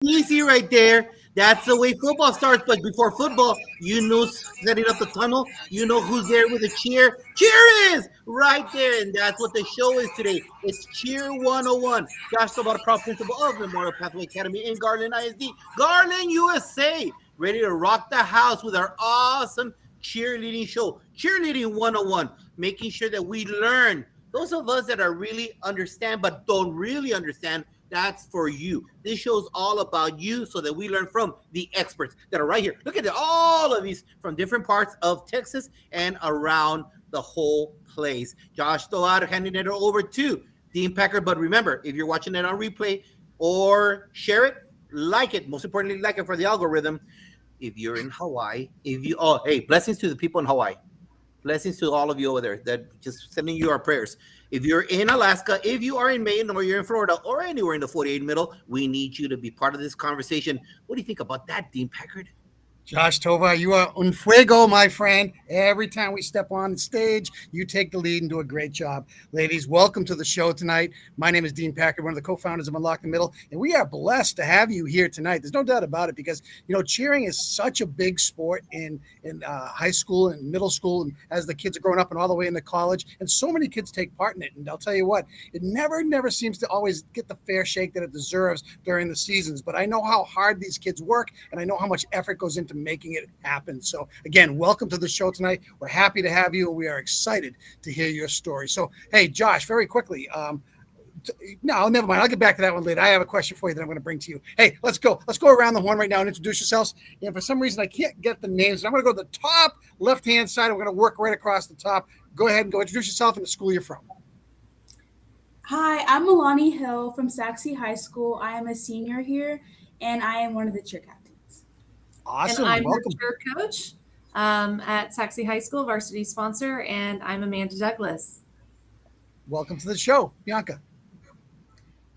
Easy right there. That's the way football starts. But before football, you know, setting up the tunnel, you know who's there with a cheer. Cheer is right there. And that's what the show is today. It's Cheer 101. Josh Tobata, proud principal of Memorial Pathway Academy in Garland ISD, Garland, USA. Ready to rock the house with our awesome cheerleading show. Cheerleading 101, making sure that we learn. Those of us that are really understand but don't really understand, that's for you. This show's all about you so that we learn from the experts that are right here. Look at all of these from different parts of Texas and around the whole place. Josh Stoad handing it over to Dean Packard. But remember, if you're watching it on replay or share it, like it. Most importantly, like it for the algorithm. If you're in Hawaii, hey, blessings to the people in Hawaii. Blessings to all of you over there that just sending you our prayers. If you're in Alaska, if you are in Maine, or you're in Florida, or anywhere in the 48 middle, we need you to be part of this conversation. What do you think about that, Dean Packard? Josh Tova, you are un fuego, my friend. Every time we step on the stage, you take the lead and do a great job. Ladies, welcome to the show tonight. My name is Dean Packard, one of the co-founders of Unlock the Middle, and we are blessed to have you here tonight. There's no doubt about it because, cheering is such a big sport in high school and middle school, and as the kids are growing up and all the way into college, and so many kids take part in it. And I'll tell you what, it never seems to always get the fair shake that it deserves during the seasons. But I know how hard these kids work, and I know how much effort goes into making it happen. So again, welcome to the show tonight. We're happy to have you, and we are excited to hear your story. So, hey, Josh, very quickly. No, never mind. I'll get back to that one later. I have a question for you that I'm going to bring to you. Hey, let's go. Let's go around the horn right now and introduce yourselves. And for some reason, I can't get the names. I'm going to go to the top left-hand side. We're going to work right across the top. Go ahead and go introduce yourself and the school you're from. Hi, I'm Milani Hill from Saxe High School. I am a senior here, and I am one of the cheer captains. Awesome. And I'm welcome. your cheer coach at Saxe High School, varsity sponsor, and I'm Amanda Douglas. Welcome to the show, Bianca.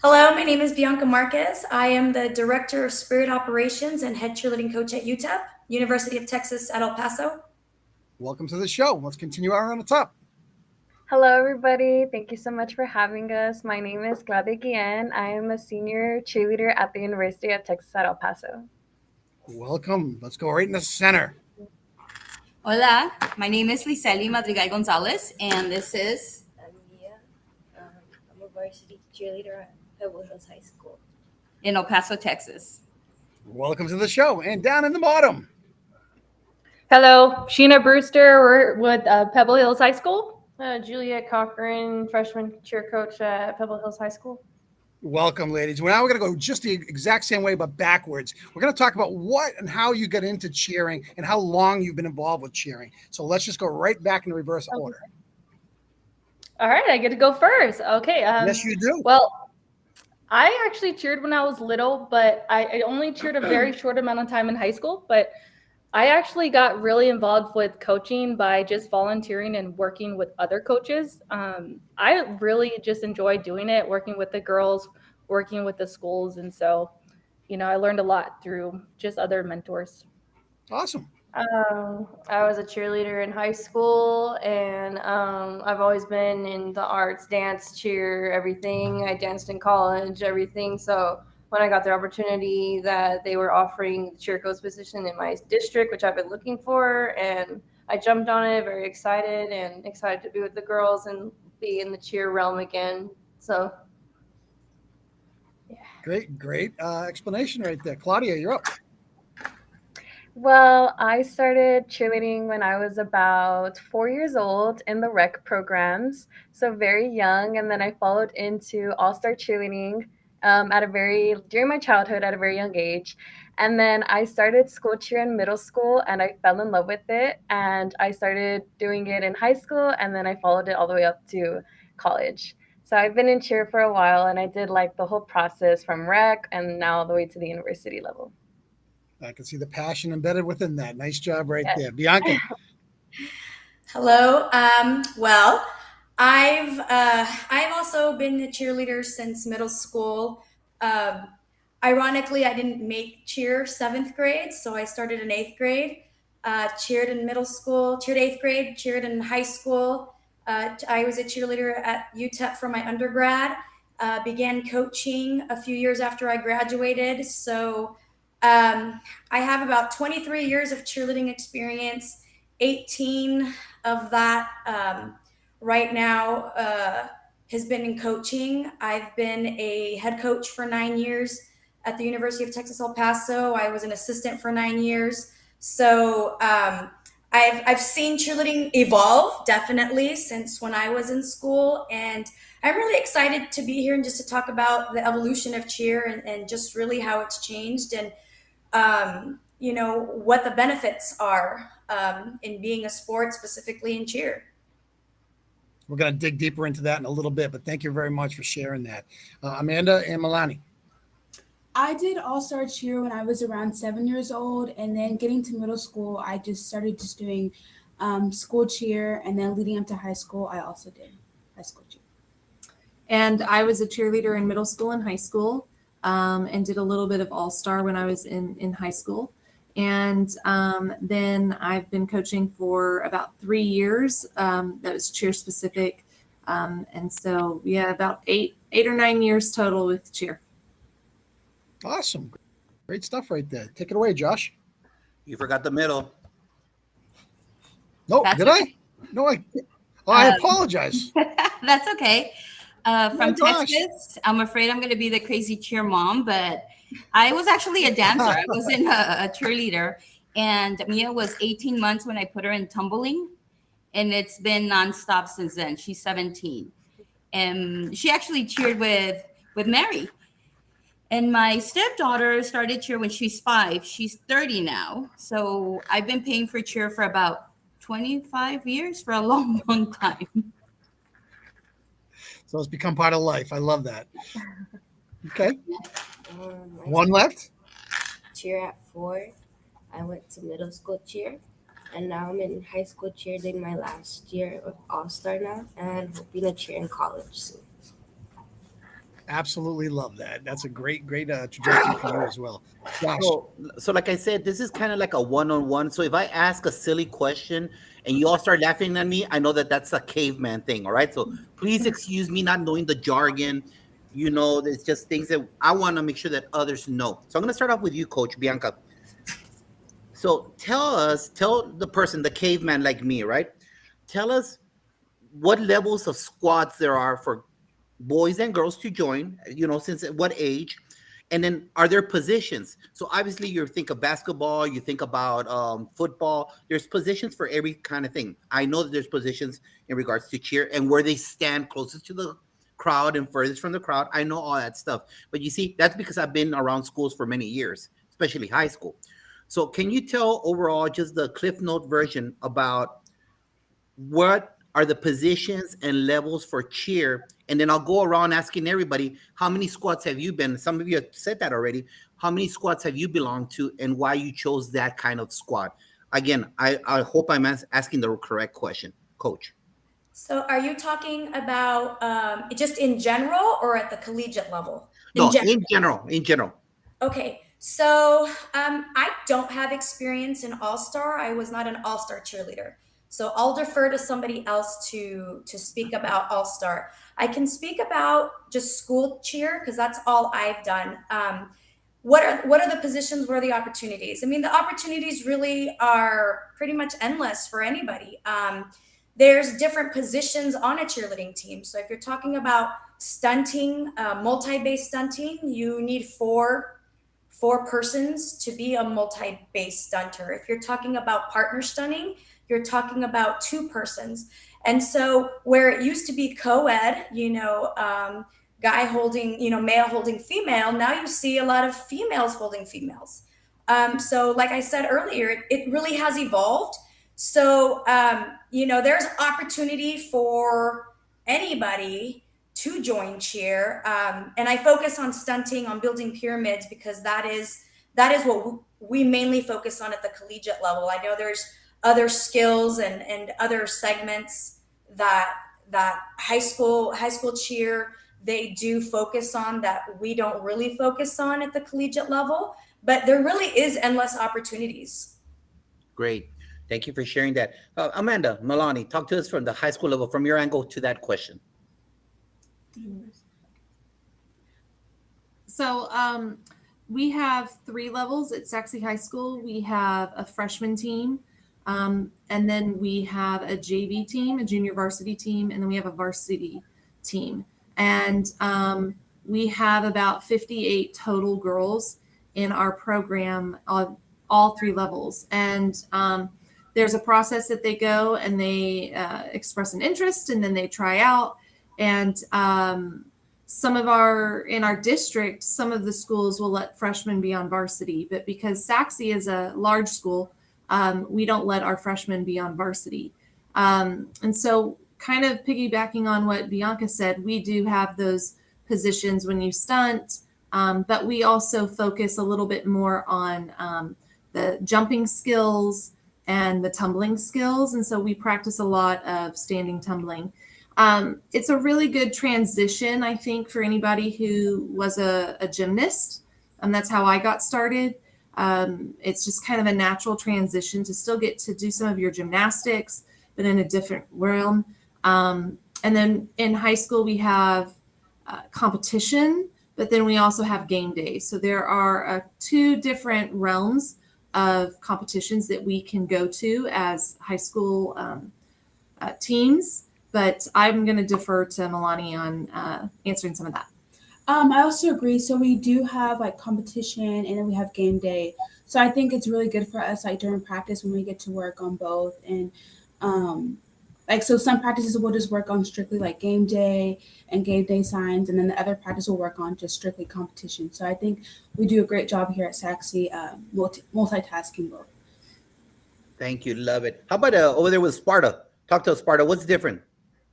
Hello, my name is Bianca Marquez. I am the Director of Spirit Operations and Head Cheerleading Coach at UTEP, University of Texas at El Paso. Welcome to the show. Let's continue on the top. Hello, everybody. Thank you so much for having us. My name is Claudia Guillen. I am a senior cheerleader at the University of Texas at El Paso. Welcome. Let's go right in the center. Hola, my name is Liseli Madrigal Gonzalez, and this is Mia. I'm a varsity cheerleader at Pebble Hills High School in El Paso, Texas. Welcome to the show. And down in the bottom. Hello, Sheena Brewster. We're with Pebble Hills High School. Juliet Cochran, freshman cheer coach at Pebble Hills High School. Welcome, ladies. Well, now we're going to go just the exact same way, but backwards. We're going to talk about what and how you got into cheering and how long you've been involved with cheering. So let's just go right back in reverse order. All right, I get to go first. Okay. Yes, you do. Well, I actually cheered when I was little, but I only cheered a very short amount of time in high school. But I actually got really involved with coaching by just volunteering and working with other coaches. I really just enjoyed doing it, working with the girls, working with the schools. And so, I learned a lot through just other mentors. Awesome. I was a cheerleader in high school, and I've always been in the arts, dance, cheer, everything. I danced in college, everything. So when I got the opportunity that they were offering the cheer coach position in my district, which I've been looking for, and I jumped on it, very excited to be with the girls and be in the cheer realm again. So, yeah. Great explanation right there. Claudia, you're up. Well, I started cheerleading when I was about 4 years old in the rec programs, so very young, and then I followed into all-star cheerleading during my childhood at a very young age. And then I started school cheer in middle school, and I fell in love with it. And I started doing it in high school, and then I followed it all the way up to college. So I've been in cheer for a while, and I did like the whole process from rec and now all the way to the university level. I can see the passion embedded within that. Nice job right there. Bianca. Hello. Well, I've also been a cheerleader since middle school. Ironically, I didn't make cheer 7th grade, so I started in 8th grade. Cheered in middle school, cheered 8th grade, cheered in high school. I was a cheerleader at UTEP for my undergrad. began coaching a few years after I graduated. So I have about 23 years of cheerleading experience, 18 of that right now has been in coaching. I've been a head coach for 9 years at the University of Texas El Paso. I was an assistant for 9 years. So I've seen cheerleading evolve definitely since when I was in school, and I'm really excited to be here and just to talk about the evolution of cheer and just really how it's changed and what the benefits are in being a sport, specifically in cheer. We're going to dig deeper into that in a little bit, but thank you very much for sharing that. Amanda and Milani. I did all-star cheer when I was around 7 years old, and then getting to middle school, I just started just doing school cheer, and then leading up to high school, I also did high school cheer. And I was a cheerleader in middle school and high school, and did a little bit of all-star when I was in high school. And then I've been coaching for about 3 years. That was cheer specific. And so, yeah, about eight or 9 years total with cheer. Awesome. Great stuff right there. Take it away, Josh. You forgot the middle. No, That's did okay. I? No, I apologize. That's okay. From gosh. Texas, I'm afraid I'm going to be the crazy cheer mom, but I was actually a dancer. I wasn't a cheerleader. And Mia was 18 months when I put her in tumbling, and it's been nonstop since then. She's 17. And she actually cheered with Mary. And my stepdaughter started cheer when she's 5. She's 30 now. So I've been paying for cheer for about 25 years, for a long, long time. So it's become part of life. I love that. Okay. My One left. cheer at 4. I went to middle school cheer, and now I'm in high school cheer doing my last year of All-Star now, and hoping to cheer in college soon. Absolutely love that. That's a great trajectory for you as well. Josh. So like I said, this is kind of like a one-on-one. So if I ask a silly question and you all start laughing at me, I know that that's a caveman thing. All right. So please excuse me not knowing the jargon. It's just things that I want to make sure that others know. So I'm going to start off with you, Coach Bianca. So tell the person, the caveman like me, right? Tell us what levels of squads there are for boys and girls to join, since at what age, and then are there positions? So obviously you think of basketball, you think about football. There's positions for every kind of thing. I know that there's positions in regards to cheer and where they stand closest to the crowd and furthest from the crowd. I know all that stuff, but you see, that's because I've been around schools for many years, especially high school. So can you tell overall just the Cliff Note version about what are the positions and levels for cheer? And then I'll go around asking everybody, how many squads have you been? Some of you have said that already. How many squads have you belonged to and why you chose that kind of squad? Again, I hope I'm asking the correct question, Coach. So are you talking about just in general or at the collegiate level? No, in general. Okay, so I don't have experience in All-Star. I was not an All-Star cheerleader. So I'll defer to somebody else to speak about All-Star. I can speak about just school cheer because that's all I've done. What are the positions? What are the opportunities? I mean, the opportunities really are pretty much endless for anybody. There's different positions on a cheerleading team. So if you're talking about stunting, multi-base stunting, you need four persons to be a multi-base stunter. If you're talking about partner stunning, you're talking about 2 persons. And so where it used to be co-ed, guy holding, male holding female, now you see a lot of females holding females. So like I said earlier, it really has evolved. So, there's opportunity for anybody to join cheer. And I focus on stunting, on building pyramids, because that is what we mainly focus on at the collegiate level. I know there's other skills and other segments that high school cheer, they do focus on that we don't really focus on at the collegiate level, but there really is endless opportunities. Great. Thank you for sharing that. Amanda, Milani, talk to us from the high school level, from your angle to that question. So we have three levels at Saxe High School. We have a freshman team, and then we have a JV team, a junior varsity team, and then we have a varsity team. And we have about 58 total girls in our program on all three levels. And there's a process that they go and they express an interest, and then they try out. And some of in our district, some of the schools will let freshmen be on varsity, but because Saxe is a large school, we don't let our freshmen be on varsity. And so, kind of piggybacking on what Bianca said, we do have those positions when you stunt, but we also focus a little bit more on the jumping skills and the tumbling skills. And so we practice a lot of standing tumbling. It's a really good transition, I think, for anybody who was a gymnast. That's how I got started. It's just kind of a natural transition to still get to do some of your gymnastics, but in a different realm. And then in high school, we have competition, but then we also have game day. So there are two different realms of competitions that we can go to as high school teams. But I'm going to defer to Milani on answering some of that. I also agree. So we do have like competition and then we have game day. So I think it's really good for us like during practice when we get to work on both. And like so some practices will just work on strictly like game day and game day signs, and then the other practice will work on just strictly competition. So I think we do a great job here at Saxe multitasking both. Thank you. Love it. How about over there with Sparta? Talk to us, Sparta. What's different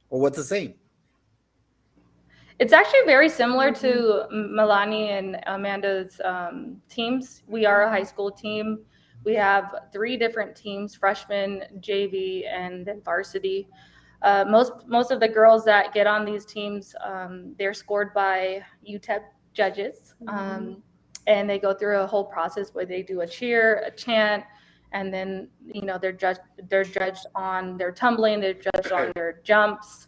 or what's the same? It's actually very similar to Milani and Amanda's teams. We are a high school team. We have three different teams: freshman, JV, and then varsity. Most of the girls that get on these teams, they're scored by UTEP judges, and they go through a whole process where they do a cheer, a chant, and then they're judged on their tumbling, they're judged on their jumps.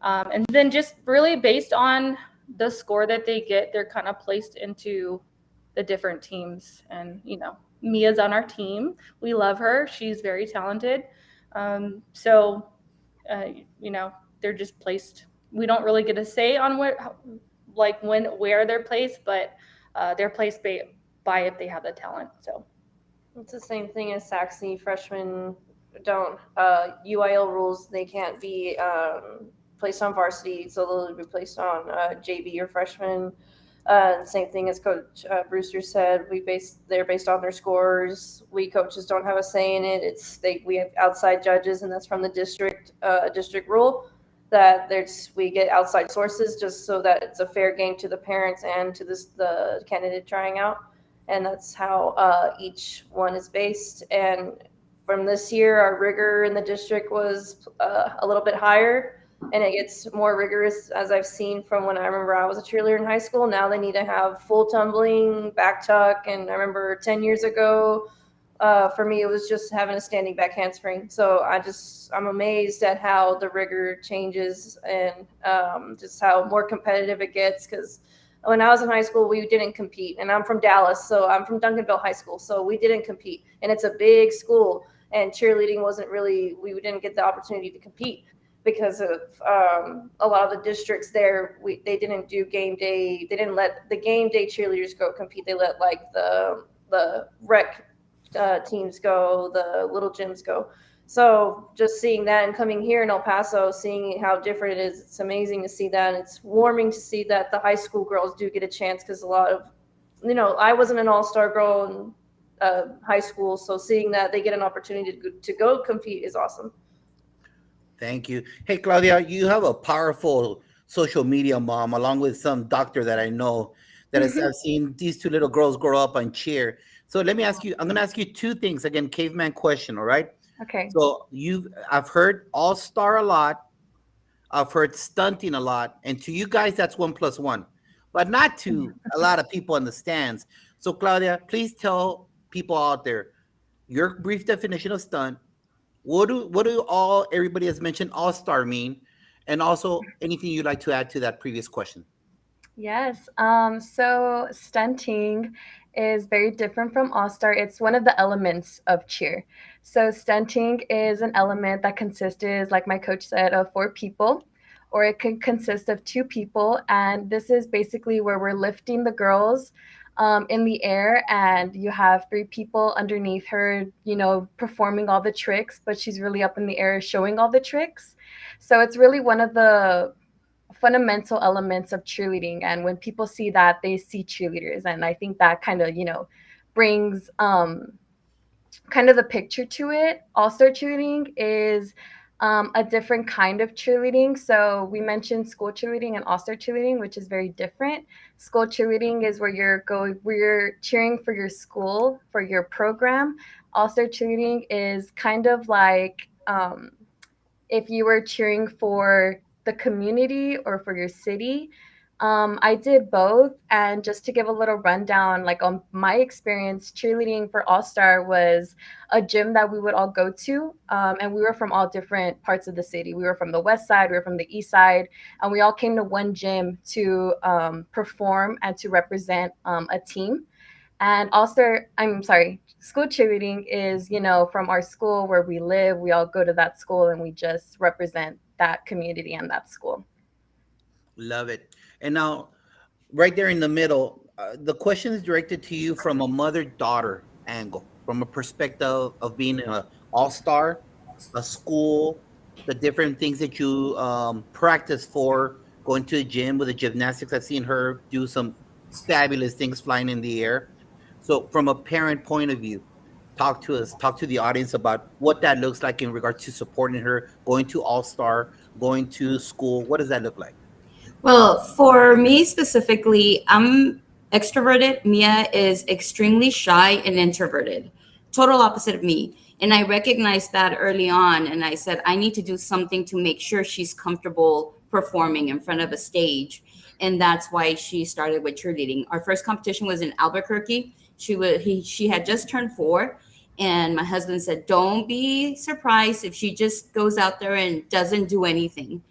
And then just really based on the score that they get, they're kind of placed into the different teams. And, Mia's on our team. We love her. She's very talented. So, they're just placed. We don't really get a say on where they're placed, but they're placed by if they have the talent. So it's the same thing as Saxe. Freshmen don't, UIL rules, they can't be placed on varsity, so they'll be placed on JV or freshman. Same thing as Coach Brewster said. They're based on their scores. We coaches don't have a say in it. We have outside judges, and that's from the district rule that we get outside sources just so that it's a fair game to the parents and to the candidate trying out, and that's how each one is based. And from this year, our rigor in the district was a little bit higher. And it gets more rigorous, as I've seen from when I remember I was a cheerleader in high school. Now they need to have full tumbling, back tuck. And I remember 10 years ago, for me, it was just having a standing back handspring. So I'm amazed at how the rigor changes and just how more competitive it gets. Because when I was in high school, we didn't compete. And I'm from Dallas, so I'm from Duncanville High School. So we didn't compete. And it's a big school. And cheerleading we didn't get the opportunity to compete, because of a lot of the districts there, they didn't do game day. They didn't let the game day cheerleaders go compete. They let like the rec teams go, the little gyms go. So just seeing that and coming here in El Paso, seeing how different it is, it's amazing to see that. And it's warming to see that the high school girls do get a chance, because a lot of, I wasn't an all-star girl in high school. So seeing that they get an opportunity to go compete is awesome. Thank you. Hey, Claudia, you have a powerful social media mom, along with some doctor that I know that I've seen these two little girls grow up on cheer. So let me ask you, I'm going to ask you two things. Again, caveman question, all right? Okay. So I've heard all-star a lot. I've heard stunting a lot. And to you guys, that's 1 + 1, but not to a lot of people in the stands. So Claudia, please tell people out there your brief definition of stunt. What do everybody has mentioned all-star mean? And also anything you'd like to add to that previous question? Yes. So stunting is very different from All Star. It's one of the elements of cheer. So stunting is an element that consists, like my coach said, of four people, or it can consist of two people. And this is basically where we're lifting the girls in the air, and you have three people underneath her, performing all the tricks, but she's really up in the air showing all the tricks. So it's really one of the fundamental elements of cheerleading, and when people see that, they see cheerleaders, and I think that kind of brings kind of the picture to it. All-star cheerleading is a different kind of cheerleading. So we mentioned school cheerleading and all-star cheerleading, which is very different. School cheerleading is where you're cheering for your school, for your program. All-star cheerleading is kind of like if you were cheering for the community or for your city. I did both. And just to give a little rundown, like on my experience, cheerleading for All Star was a gym that we would all go to. And we were from all different parts of the city. We were from the west side, we were from the east side, and we all came to one gym to perform and to represent a team. And also, I'm sorry, school cheerleading is, from our school where we live, we all go to that school and we just represent that community and that school. Love it. And now, right there in the middle, the question is directed to you from a mother-daughter angle, from a perspective of being an all-star, a school, the different things that you practice for, going to the gym with the gymnastics. I've seen her do some fabulous things flying in the air. So, from a parent point of view, talk to us, talk to the audience about what that looks like in regards to supporting her, going to all-star, going to school. What does that look like? Well, for me specifically, I'm extroverted. Mia is extremely shy and introverted, total opposite of me. And I recognized that early on. And I said, I need to do something to make sure she's comfortable performing in front of a stage. And that's why she started with cheerleading. Our first competition was in Albuquerque. She had just turned 4. And my husband said, don't be surprised if she just goes out there and doesn't do anything.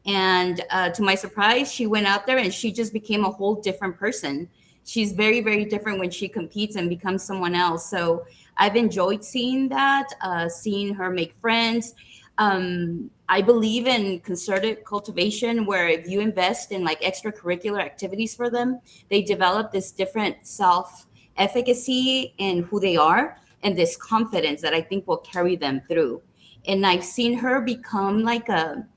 And to my surprise, she went out there and she just became a whole different person. She's very, very different when she competes and becomes someone else. So I've enjoyed seeing that, seeing her make friends. I believe in concerted cultivation, where if you invest in like extracurricular activities for them, they develop this different self efficacy in who they are and this confidence that I think will carry them through. And I've seen her become like a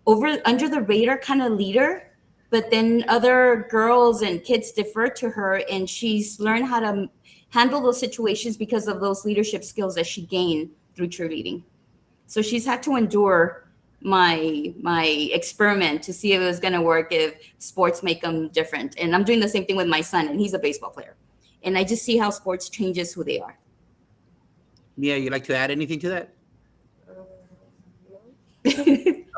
over under the radar kind of leader, but then other girls and kids defer to her, and she's learned how to handle those situations because of those leadership skills that she gained through cheerleading. So she's had to endure my experiment to see if it was going to work, if sports make them different. And I'm doing the same thing with my son, and he's a baseball player, and I just see how sports changes who they are. Mia, you like to add anything to that? No.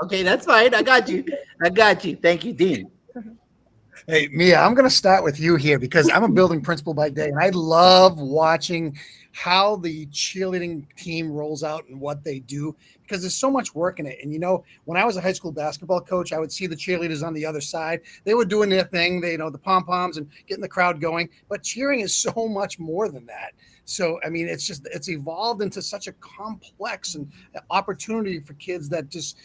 Okay, that's fine. I got you. I got you. Thank you, Dean. Hey, Mia, I'm going to start with you here because I'm a building principal by day, and I love watching how the cheerleading team rolls out and what they do because there's so much work in it. And, when I was a high school basketball coach, I would see the cheerleaders on the other side. They were doing their thing, the pom-poms and getting the crowd going. But cheering is so much more than that. So, I mean, it's evolved into such a complex and opportunity for kids that just,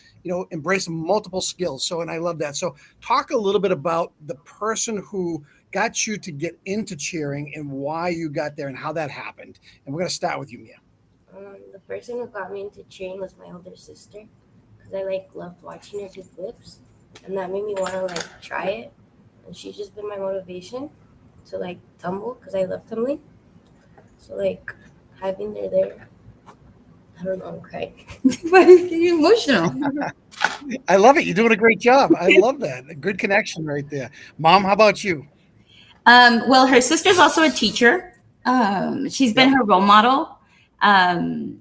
embrace multiple skills. So, and I love that. So talk a little bit about the person who got you to get into cheering and why you got there and how that happened. And we're going to start with you, Mia. The person who got me into cheering was my older sister because I loved watching her do flips, and that made me want to try it. And she's just been my motivation to tumble because I love tumbling. So having her there, I don't know, I'm crying. Why are you getting emotional? I love it. You're doing a great job. I love that. A good connection right there. Mom, how about you? Well, her sister's also a teacher. She's been her role model.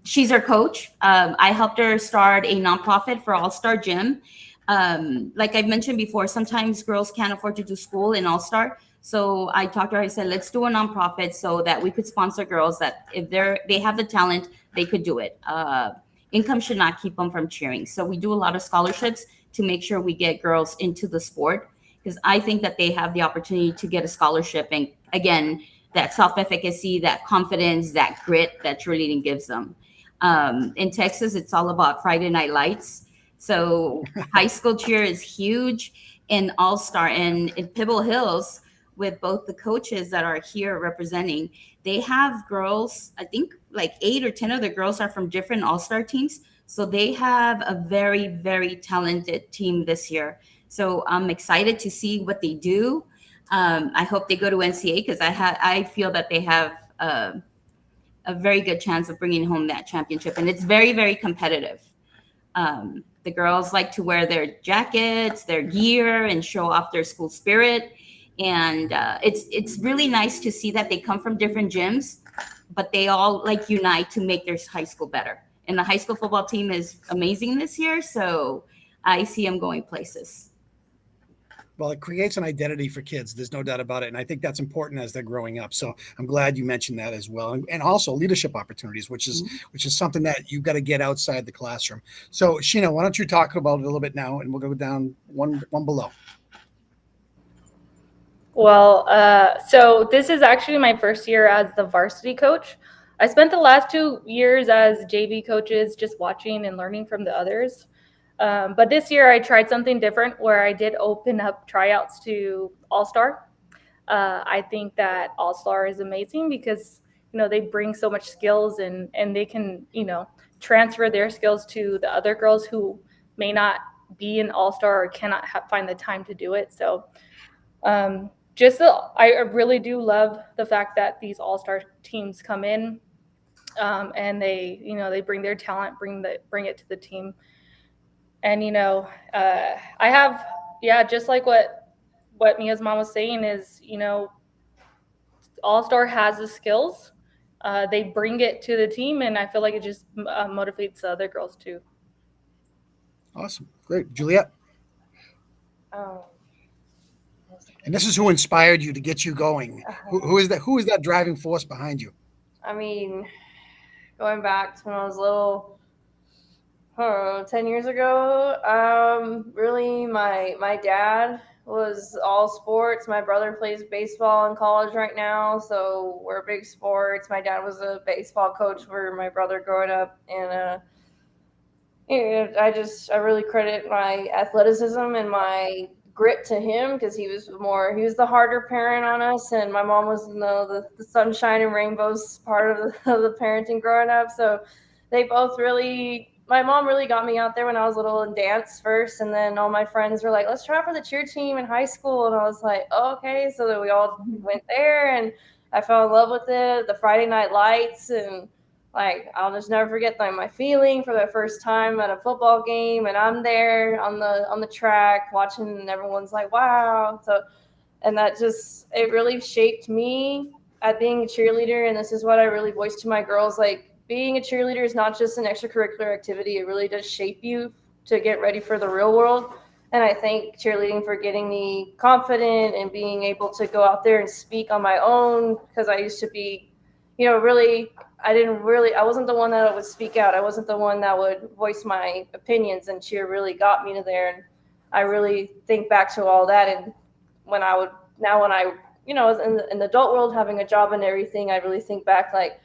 She's her coach. I helped her start a nonprofit for All Star Gym. Like I mentioned before, sometimes girls can't afford to do school in All Star. So I talked to her. I said, let's do a nonprofit so that we could sponsor girls that if they have the talent, they could do it. Income should not keep them from cheering. So we do a lot of scholarships to make sure we get girls into the sport. because I think that they have the opportunity to get a scholarship. And again, that self-efficacy, that confidence, that grit that cheerleading gives them. In Texas, it's all about Friday Night Lights. So high school cheer is huge, and All Star, and in Pebble Hills, with both the coaches that are here representing, they have girls. I think like 8 or 10 of the girls are from different All Star teams. So they have a very, very talented team this year. So I'm excited to see what they do. I hope they go to NCAA because I feel that they have a very good chance of bringing home that championship, and it's very, very competitive. The girls like to wear their jackets, their gear, and show off their school spirit. And it's really nice to see that they come from different gyms, but they all like unite to make their high school better. And the high school football team is amazing this year, so I see them going places. Well, it creates an identity for kids. There's no doubt about it. And I think that's important as they're growing up. So I'm glad you mentioned that as well. And also leadership opportunities, which is something that you've got to get outside the classroom. So Sheena, why don't you talk about it a little bit now, and we'll go down one below. Well, so this is actually my first year as the varsity coach. I spent the last 2 years as JV coaches, just watching and learning from the others. But this year I tried something different where I did open up tryouts to All Star. I think that All Star is amazing because they bring so much skills, and they can transfer their skills to the other girls who may not be an All Star or cannot find the time to do it. So I really do love the fact that these All Star teams come in, and they bring their talent, bring it to the team. And I have, just like what Mia's mom was saying is, All Star has the skills. They bring it to the team, and I feel like it just motivates the other girls too. Awesome, great, Juliet. Oh, And this is who inspired you to get you going. Who is that? Who is that driving force behind you? I mean, going back to when I was little, 10 years ago, really my dad was all sports. My brother plays baseball in college right now, so we're big sports. My dad was a baseball coach for my brother growing up, and I really credit my athleticism and my grit to him because he was the harder parent on us, and my mom was the sunshine and rainbows part of the parenting growing up. So my mom really got me out there when I was little in dance first, and then all my friends were like, let's try for the cheer team in high school, and I was like, oh, okay. So then we all went there, and I fell in love with it, the Friday Night Lights, and like I'll just never forget my feeling for the first time at a football game, and I'm there on the track watching, and everyone's like, wow. So, and that just, it really shaped me at being a cheerleader. And this is what I really voiced to my girls, like, being a cheerleader is not just an extracurricular activity. It really does shape you to get ready for the real world. And I thank cheerleading for getting me confident and being able to go out there and speak on my own, because I used to be, really, I wasn't the one that would speak out. I wasn't the one that would voice my opinions, and cheer really got me to there. And I really think back to all that. And when I, was in the adult world, having a job and everything, I really think back like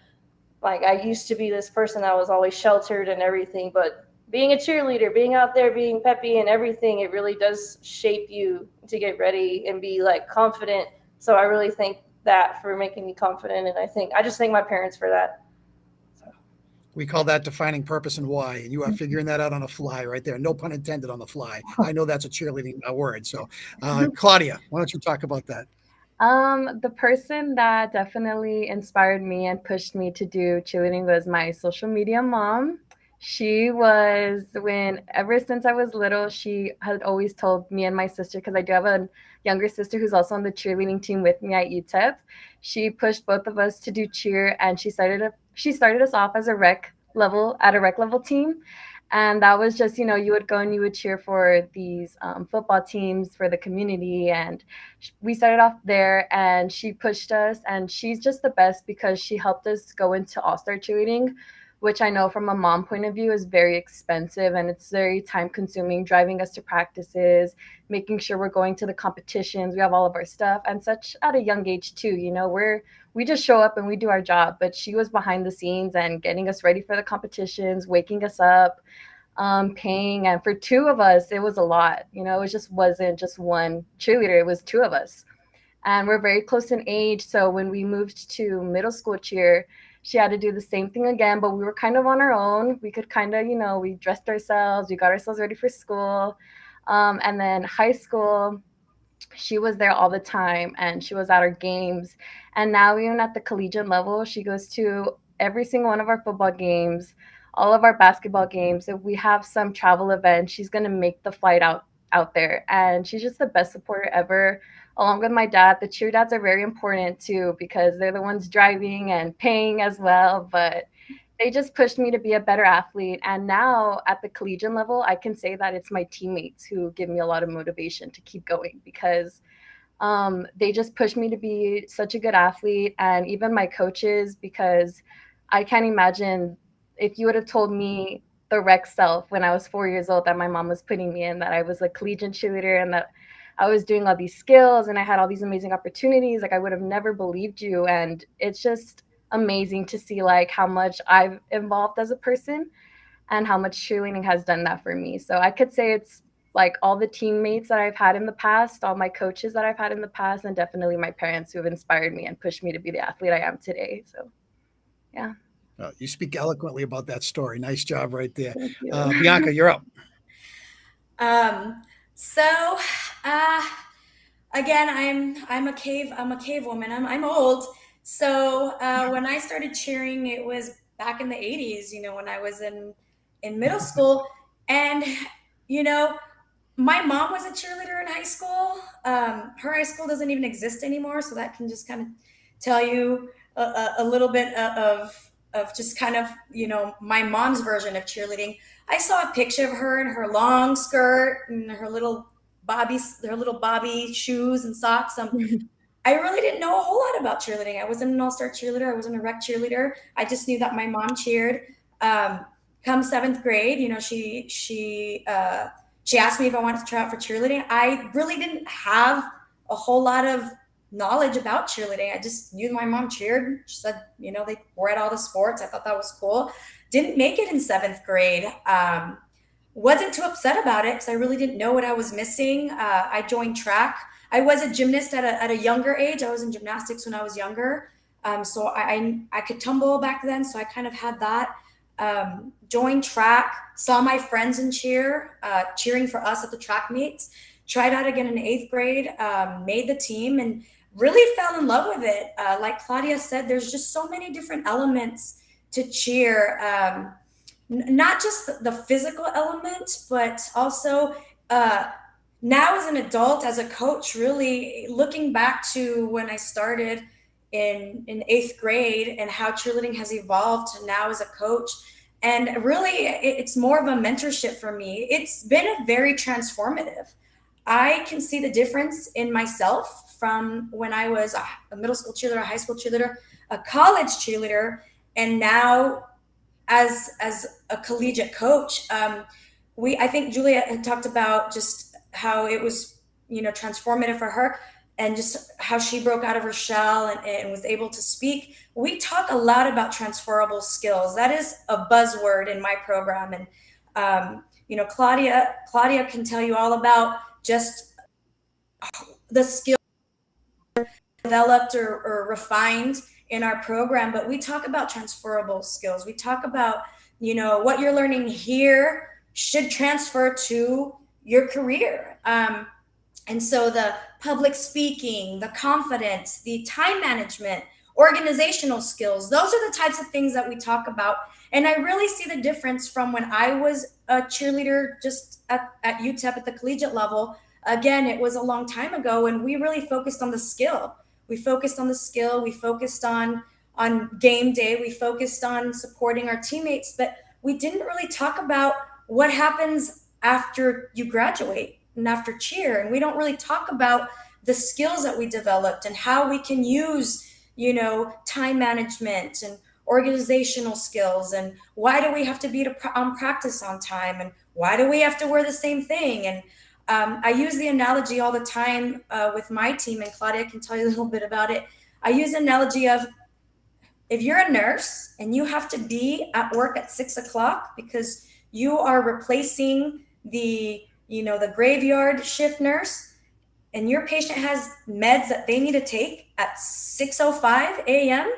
I used to be this person that was always sheltered and everything, but being a cheerleader, being out there, being peppy and everything, it really does shape you to get ready and be like confident. So I really thank that for making me confident. And I just thank my parents for that. We call that defining purpose and why. And you are figuring that out on the fly right there. No pun intended on the fly. I know that's a cheerleading word. So Claudia, why don't you talk about that? The person that definitely inspired me and pushed me to do cheerleading was my social media mom. She was, ever since I was little, she had always told me and my sister, because I do have a younger sister who's also on the cheerleading team with me at UTEP. She pushed both of us to do cheer, and she started us off as a rec level team. And that was just, you would go and you would cheer for these football teams for the community. And we started off there, and she pushed us, and she's just the best because she helped us go into all-star cheerleading which I know from a mom point of view is very expensive and it's very time consuming, driving us to practices, making sure we're going to the competitions, we have all of our stuff and such at a young age too. We just show up and we do our job, but she was behind the scenes and getting us ready for the competitions, waking us up, paying. And for two of us, it was a lot. It just wasn't just one cheerleader, it was two of us. And we're very close in age. So when we moved to middle school cheer, she had to do the same thing again, but we were kind of on our own. We could kind of, we dressed ourselves, we got ourselves ready for school. And then high school, she was there all the time and she was at our games. And now, even at the collegiate level, she goes to every single one of our football games, all of our basketball games. If we have some travel event, she's going to make the flight out there. And she's just the best supporter ever. Along with my dad, the cheer dads are very important too because they're the ones driving and paying as well. But they just pushed me to be a better athlete. And now at the collegiate level, I can say that it's my teammates who give me a lot of motivation to keep going because they just pushed me to be such a good athlete. And even my coaches, because I can't imagine if you would have told me the rec self when I was 4 years old that my mom was putting me in, that I was a collegiate cheerleader and that I was doing all these skills and I had all these amazing opportunities, like I would have never believed you. And it's just amazing to see like how much I've evolved as a person and how much cheerleading has done that for me. So I could say it's like all the teammates that I've had in the past, all my coaches that I've had in the past, and definitely my parents who have inspired me and pushed me to be the athlete I am today. So, yeah. You speak eloquently about that story. Nice job right there. Thank you. Bianca, you're up. So, again, I'm a cave woman. I'm old. So when I started cheering, it was back in the 80s. When I was in middle school, and you know, my mom was a cheerleader in high school. Her high school doesn't even exist anymore, so that can just kind of tell you a little bit of just kind of my mom's version of cheerleading. I saw a picture of her in her long skirt and her little bobby shoes and socks. I really didn't know a whole lot about cheerleading. I wasn't an all-star cheerleader. I wasn't a rec cheerleader. I just knew that my mom cheered. Come seventh grade, she asked me if I wanted to try out for cheerleading. I really didn't have a whole lot of knowledge about cheerleading. I just knew my mom cheered. She said, they were at all the sports. I thought that was cool. Didn't make it in seventh grade. Wasn't too upset about it because I really didn't know what I was missing. I joined track. I was a gymnast at a younger age. I was in gymnastics when I was younger. So I could tumble back then. So I kind of had that. Joined track, saw my friends in cheering for us at the track meets, tried out again in eighth grade, made the team and really fell in love with it. Like Claudia said, there's just so many different elements to cheer. Not just the physical element, but also now as an adult, as a coach, really looking back to when I started in eighth grade and how cheerleading has evolved to now as a coach. And really, it's more of a mentorship for me. It's been a very transformative. I can see the difference in myself from when I was a middle school cheerleader, a high school cheerleader, a college cheerleader, and now as a collegiate coach. I think Julia had talked about just how it was, transformative for her and just how she broke out of her shell and was able to speak. We talk a lot about transferable skills. That is a buzzword in my program. And, Claudia can tell you all about just the skills developed or refined in our program, but we talk about transferable skills. We talk about, what you're learning here should transfer to your career. And so the public speaking, the confidence, the time management, organizational skills, those are the types of things that we talk about. And I really see the difference from when I was a cheerleader just at UTEP at the collegiate level. Again, it was a long time ago, and we really focused on the skill. We focused on the skill. We focused on game day. We focused on supporting our teammates, but we didn't really talk about what happens after you graduate and after cheer. And we don't really talk about the skills that we developed and how we can use, time management and organizational skills, and why do we have to be on practice on time, and why do we have to wear the same thing? And I use the analogy all the time with my team, and Claudia can tell you a little bit about it. I use the analogy of, if you're a nurse and you have to be at work at 6 o'clock because you are replacing the graveyard shift nurse, and your patient has meds that they need to take at 6:05 a.m.,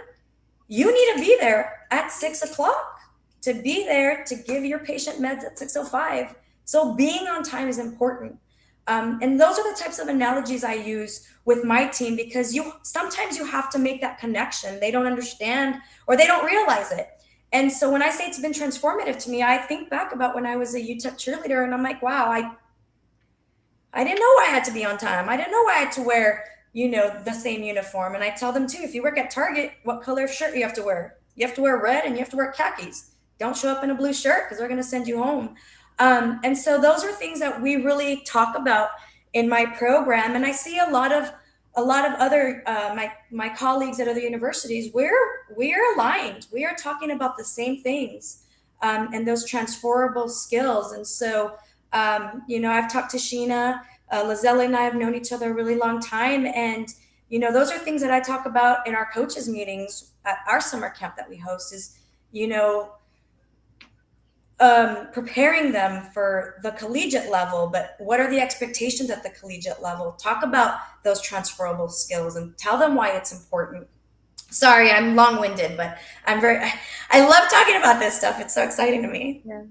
you need to be there at 6 o'clock to be there to give your patient meds at 6:05. So being on time is important. And those are the types of analogies I use with my team, because sometimes you have to make that connection. They don't understand, or they don't realize it. And so when I say it's been transformative to me, I think back about when I was a UTEP cheerleader, and I'm like, wow, I didn't know I had to be on time. I didn't know I had to wear, the same uniform. And I tell them too, if you work at Target, what color shirt you have to wear? You have to wear red, and you have to wear khakis. Don't show up in a blue shirt because they're going to send you home. And so those are things that we really talk about in my program. And I see a lot of other my colleagues at other universities. We're aligned. We are talking about the same things, and those transferable skills. And so I've talked to Sheena. Lizelle and I have known each other a really long time, and those are things that I talk about in our coaches meetings at our summer camp that we host. Is preparing them for the collegiate level, but what are the expectations at the collegiate level? Talk about those transferable skills and tell them why it's important. Sorry, I'm long-winded, but I love talking about this stuff. It's so exciting to me. Yes.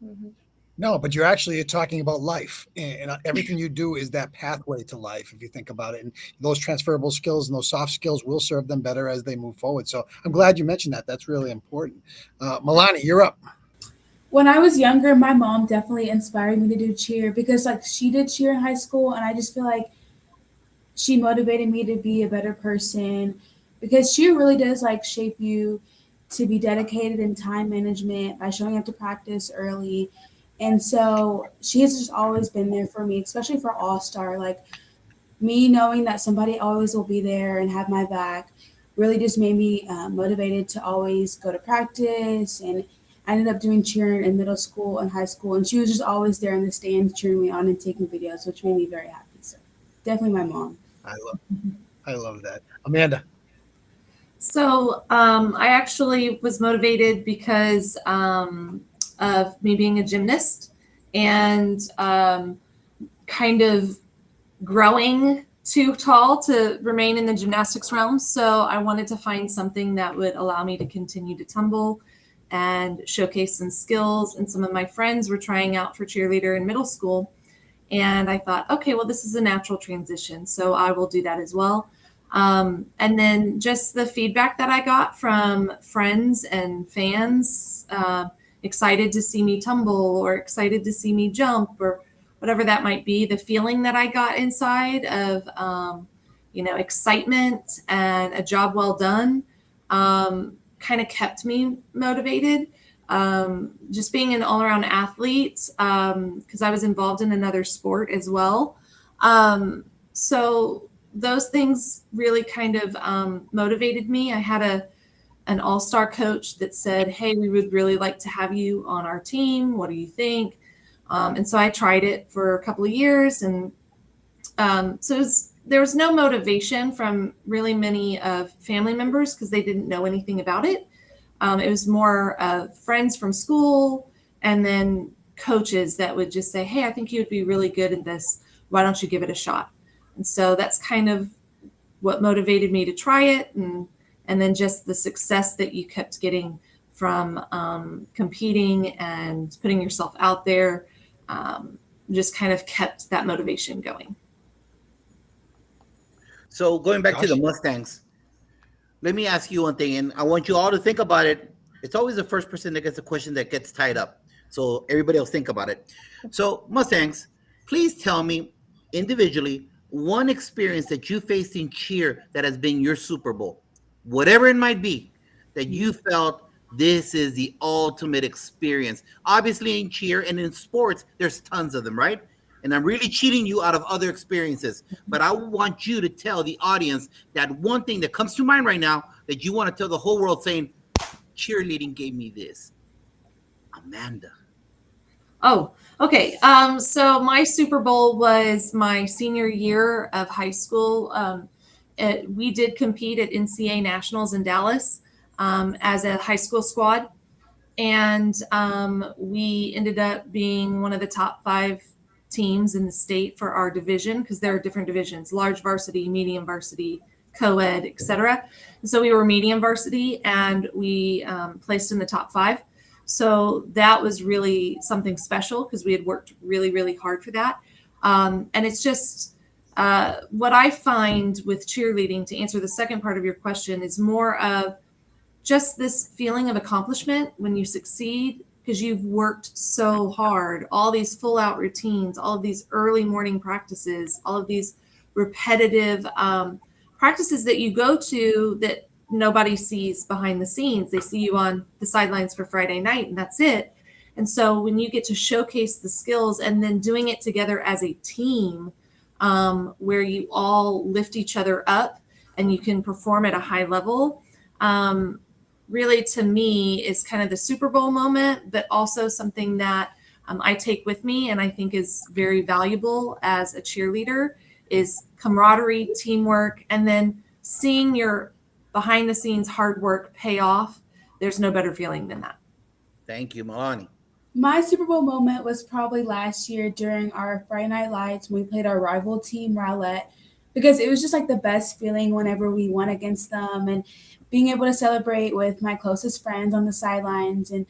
Mm-hmm. No, but you're talking about life, and everything you do is that pathway to life, if you think about it. And those transferable skills and those soft skills will serve them better as they move forward. So I'm glad you mentioned that. That's really important. Milani, you're up. When I was younger, my mom definitely inspired me to do cheer, because she did cheer in high school, and I just feel like she motivated me to be a better person, because cheer really does shape you to be dedicated in time management by showing up to practice early. And so she has just always been there for me, especially for All-Star. Me knowing that somebody always will be there and have my back really just made me motivated to always go to practice. And I ended up doing cheering in middle school and high school, and she was just always there in the stands cheering me on and taking videos, which made me very happy. So definitely my mom. I love that. Amanda. So I actually was motivated because of me being a gymnast and kind of growing too tall to remain in the gymnastics realm. So I wanted to find something that would allow me to continue to tumble and showcase some skills. And some of my friends were trying out for cheerleader in middle school. And I thought, okay, well, this is a natural transition, so I will do that as well. And then just the feedback that I got from friends and fans, excited to see me tumble or excited to see me jump or whatever that might be, the feeling that I got inside of, excitement and a job well done, kind of kept me motivated. Just being an all-around athlete, because I was involved in another sport as well. So those things really kind of motivated me. I had an all-star coach that said, hey, we would really like to have you on our team. What do you think? And so I tried it for a couple of years. And there was no motivation from really many of family members because they didn't know anything about it. It was more friends from school and then coaches that would just say, hey, I think you would be really good at this. Why don't you give it a shot? And so that's kind of what motivated me to try it. And then just the success that you kept getting from competing and putting yourself out there just kind of kept that motivation going. So going back to the Mustangs, let me ask you one thing, and I want you all to think about it. It's always the first person that gets a question that gets tied up. So everybody else think about it. So Mustangs, please tell me individually one experience that you faced in cheer that has been your Super Bowl, whatever it might be, that you felt this is the ultimate experience. Obviously in cheer and in sports, there's tons of them, right? And I'm really cheating you out of other experiences. But I want you to tell the audience that one thing that comes to mind right now that you want to tell the whole world saying, cheerleading gave me this. Amanda. Oh, okay. So my Super Bowl was my senior year of high school. We did compete at NCAA Nationals in Dallas as a high school squad, and we ended up being one of the top 5 teams in the state for our division because there are different divisions: large varsity, medium varsity, co-ed, etc. And so we were medium varsity, and we placed in the top 5. So that was really something special because we had worked really, really hard for that. And it's just what I find with cheerleading, to answer the second part of your question, is more of just this feeling of accomplishment when you succeed because you've worked so hard, all these full out routines, all of these early morning practices, all of these repetitive practices that you go to that nobody sees behind the scenes. They see you on the sidelines for Friday night, and that's it. And so when you get to showcase the skills and then doing it together as a team, where you all lift each other up and you can perform at a high level, really to me is kind of the Super Bowl moment, but also something that I take with me and I think is very valuable as a cheerleader is camaraderie, teamwork, and then seeing your behind the scenes hard work pay off. There's no better feeling than that. Thank you, Milani. My Super Bowl moment was probably last year during our Friday Night Lights when we played our rival team, Rowlett, because it was just like the best feeling whenever we won against them and being able to celebrate with my closest friends on the sidelines and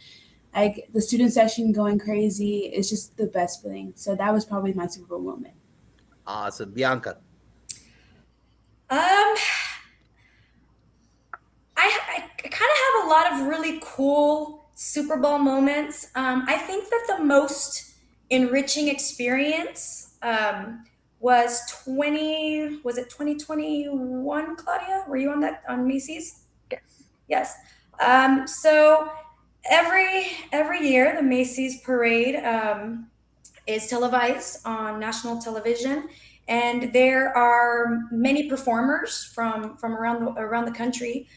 like the student session going crazy is just the best feeling. So that was probably my Super Bowl moment. Awesome. Bianca. I kind of have a lot of really cool Super Bowl moments. I think that the most enriching experience was 2021, Claudia? Were you on that on Macy's? Yes. Yes. So every year the Macy's parade is televised on national television, and there are many performers from around the country.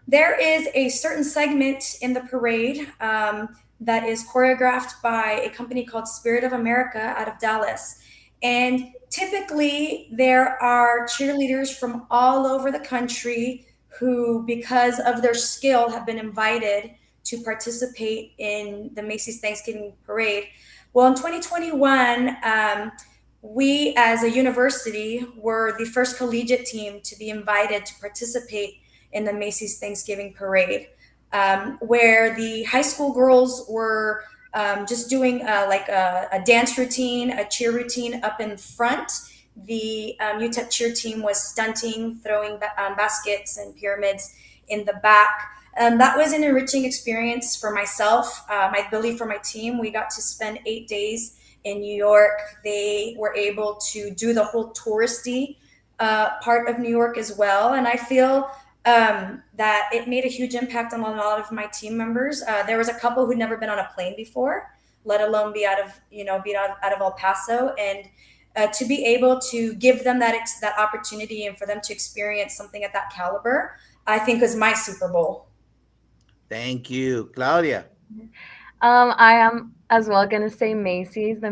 There is a certain segment in the parade that is choreographed by a company called Spirit of America out of Dallas. And typically, there are cheerleaders from all over the country who, because of their skill, have been invited to participate in the Macy's Thanksgiving Parade. Well, in 2021, we as a university were the first collegiate team to be invited to participate in the Macy's Thanksgiving Parade, where the high school girls were just doing a dance routine, a cheer routine up in front. The UTEP cheer team was stunting, throwing baskets and pyramids in the back. That was an enriching experience for myself. I believe for my team, we got to spend 8 days in New York. They were able to do the whole touristy part of New York as well. And I feel that it made a huge impact on a lot of my team members. There was a couple who'd never been on a plane before, let alone be out of El Paso, and to be able to give them that opportunity and for them to experience something at that caliber, I think was my Super Bowl. Thank you, Claudia. I am as well going to say Macy's. The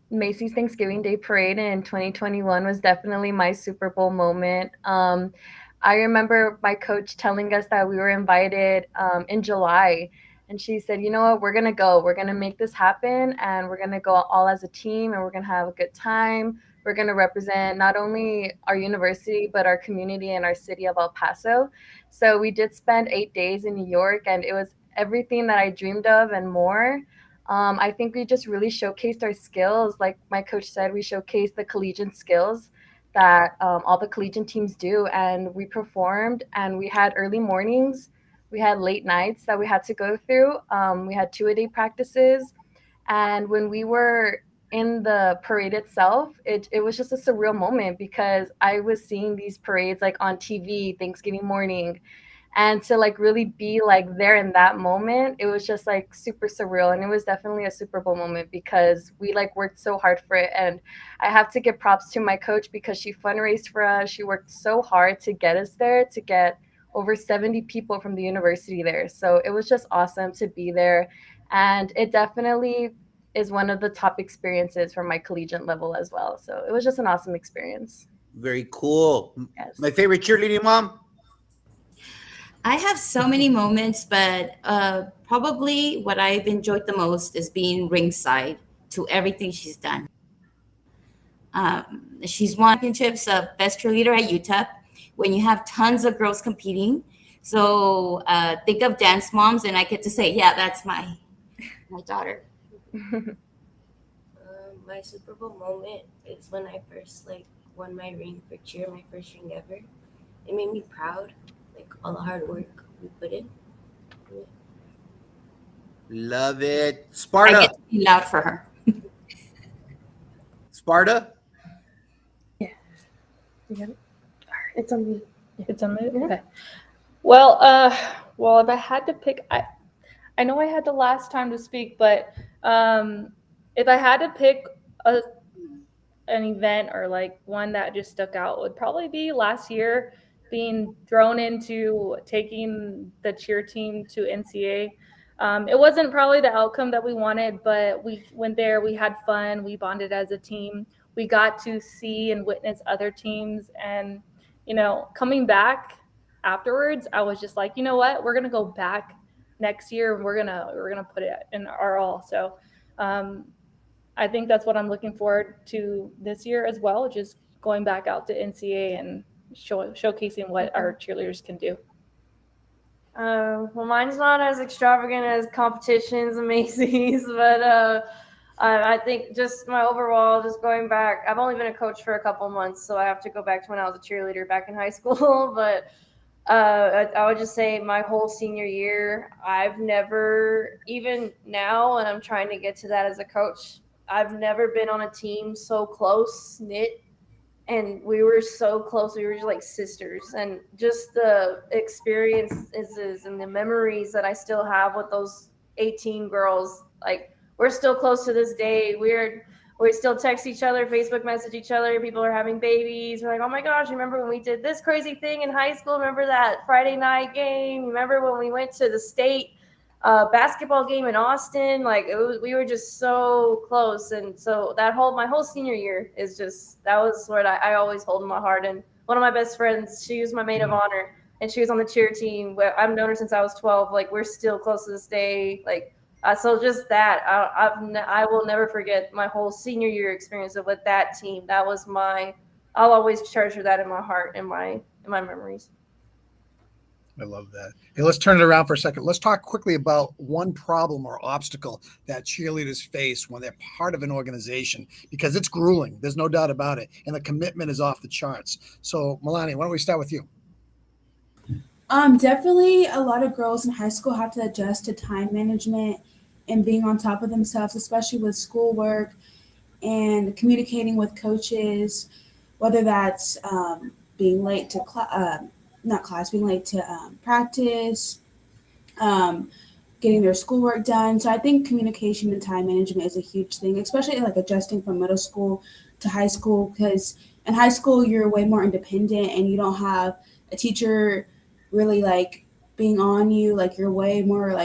Macy's Thanksgiving Day Parade in 2021 was definitely my Super Bowl moment. I remember my coach telling us that we were invited in July. And she said, you know what, we're going to go. We're going to make this happen. And we're going to go all as a team. And we're going to have a good time. We're going to represent not only our university, but our community and our city of El Paso. So we did spend 8 days in New York. And it was everything that I dreamed of and more. I think we just really showcased our skills. Like my coach said, we showcased the collegiate skills that all the collegiate teams do. And we performed, and we had early mornings. We had late nights that we had to go through. We had 2-a-day practices. And when we were in the parade itself, it was just a surreal moment because I was seeing these parades like on TV, Thanksgiving morning. And to like really be like there in that moment, it was just like super surreal. And it was definitely a Super Bowl moment because we like worked so hard for it. And I have to give props to my coach because she fundraised for us. She worked so hard to get us there, to get over 70 people from the university there. So it was just awesome to be there. And it definitely is one of the top experiences from my collegiate level as well. So it was just an awesome experience. Very cool. Yes. My favorite cheerleading mom? I have so many moments, but probably what I've enjoyed the most is being ringside to everything she's done. She's won championships of best cheerleader at UTEP when you have tons of girls competing. So think of dance moms, and I get to say, yeah, that's my daughter. My Super Bowl moment is when I first won my ring for cheer, my first ring ever. It made me proud, all the hard work we put in. Love it. I Sparta. get to be loud for her. Sparta. Yeah. You got it? It's on me. It's on me. Yeah. Okay. Well, if I had to pick, I know I had the last time to speak, but if I had to pick an event or one that just stuck out, would probably be last year being thrown into taking the cheer team to NCA. It wasn't probably the outcome that we wanted, but we went there, we had fun, we bonded as a team. We got to see and witness other teams, and coming back afterwards, I was just like, you know what, we're gonna go back next year and we're gonna put it in our all. So I think that's what I'm looking forward to this year as well, just going back out to NCA and showcasing what our cheerleaders can do. Well, mine's not as extravagant as competitions and Macy's, but I think just my overall, just going back, I've only been a coach for a couple months, so I have to go back to when I was a cheerleader back in high school. But I would just say my whole senior year, I've never, even now, and I'm trying to get to that as a coach, I've never been on a team so close knit, and we were so close. We were just like sisters, and just the experiences and the memories that I still have with those 18 girls, we're still close to this day. We still text each other, Facebook message each other. People are having babies. We're like, oh my gosh, remember when we did this crazy thing in high school? Remember that Friday night game? Remember when we went to the state basketball game in Austin? We were just so close. And so my whole senior year is just, that was what I always hold in my heart. And one of my best friends, she was my maid of honor, and she was on the cheer team. I've known her since I was 12. We're still close to this day. So just that, I will never forget my whole senior year experience with that team. That was I'll always treasure that in my heart and in my memories. I love that. Hey, let's turn it around for a second. Let's talk quickly about one problem or obstacle that cheerleaders face when they're part of an organization, because it's grueling. There's no doubt about it. And the commitment is off the charts. So, Melanie, why don't we start with you? Definitely a lot of girls in high school have to adjust to time management and being on top of themselves, especially with schoolwork and communicating with coaches, whether that's being late to being late to practice, getting their schoolwork done. So I think communication and time management is a huge thing, especially adjusting from middle school to high school, because in high school you're way more independent and you don't have a teacher really being on you. You're way more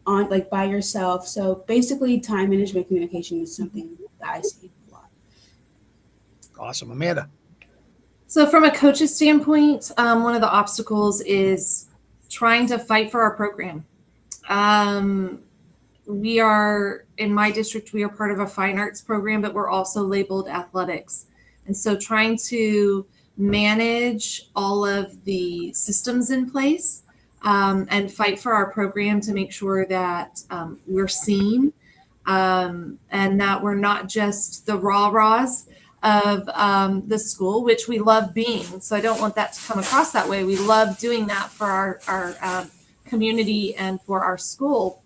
on by yourself. So basically time management, communication is something that I see a lot. Awesome. Amanda. So from a coach's standpoint, one of the obstacles is trying to fight for our program. We are, in my district, we are part of a fine arts program, but we're also labeled athletics. And so trying to manage all of the systems in place and fight for our program to make sure that we're seen and that we're not just the rah-rahs of the school, which we love being. So I don't want that to come across that way. We love doing that for our community and for our school.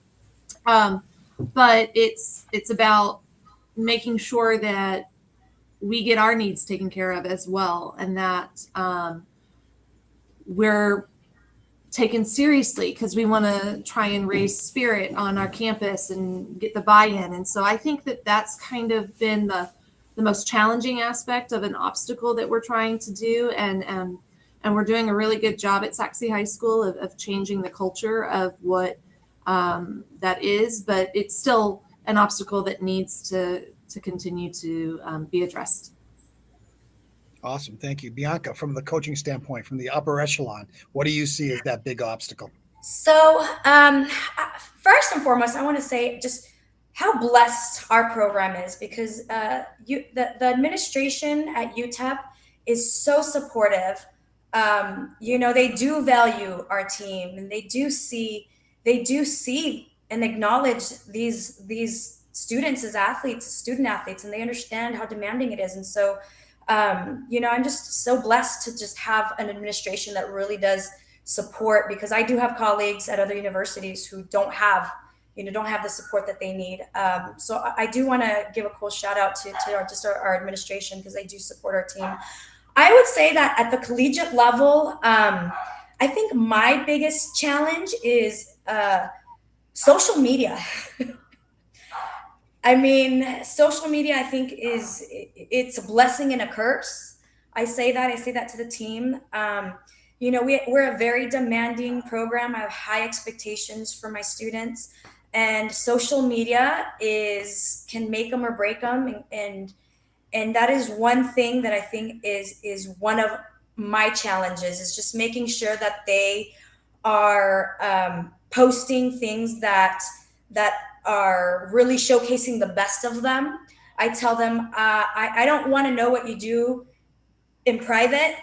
But it's about making sure that we get our needs taken care of as well, and that we're taken seriously, because we want to try and raise spirit on our campus and get the buy-in. And so I think that that's kind of been the most challenging aspect of an obstacle that we're trying to do, and and we're doing a really good job at Saxe High School of changing the culture of what that is, but it's still an obstacle that needs to continue to be addressed. Awesome. Thank you. Bianca, from the coaching standpoint, from the upper echelon, what do you see as that big obstacle? So, first and foremost, I want to say just how blessed our program is because the administration at UTEP is so supportive. They do value our team, and they do see and acknowledge these students as athletes, student athletes, and they understand how demanding it is. And so, I'm just so blessed to just have an administration that really does support, because I do have colleagues at other universities who don't have the support that they need. So I do want to give a cool shout out to our administration, because they do support our team. I would say that at the collegiate level, I think my biggest challenge is social media. I mean, social media, I think it's a blessing and a curse. I say that to the team. We're a very demanding program. I have high expectations for my students, and social media can make them or break them. And that is one thing that I think is one of my challenges, is just making sure that they are posting things that are really showcasing the best of them. I tell them, I don't want to know what you do in private.